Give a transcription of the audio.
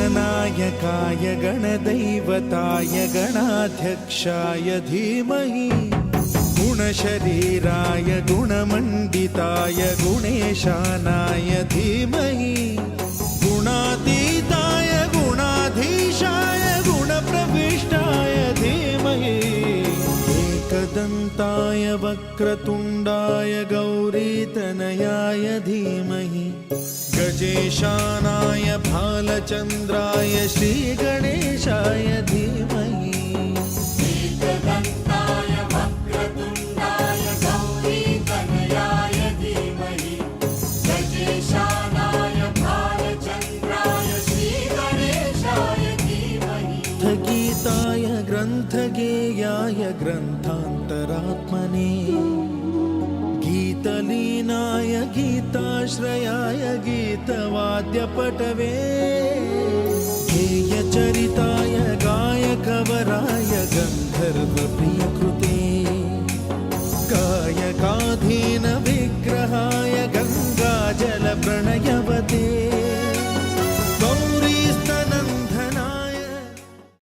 गणनायकाय गणदैवताय गणाध्यक्षाय धीमहि गुणशरीराय गुणमण्डिताय गुणेशानाय धीमहि गुणातीताय गुणाधीशाय गुणप्रविष्टाय धीमहि एकदन्ताय वक्रतुण्डाय गौरीतनयाय धीमहि गजेशानाय भालचन्द्राय श्रीगणेशाय धीमहि एकदन्ताय वक्रतुण्डाय गौरीतनयाय धीमहि गजेशानाय भालचन्द्राय श्रीगणेशाय धीमहि गीताय ग्रन्थगेयाय ग्रन्थान्तरात्मने गीतलीनाय गीताश्रयाय गीतवाद्यपटवे गेयचरिताय गायकवराय गन्धर्वप्रियकृते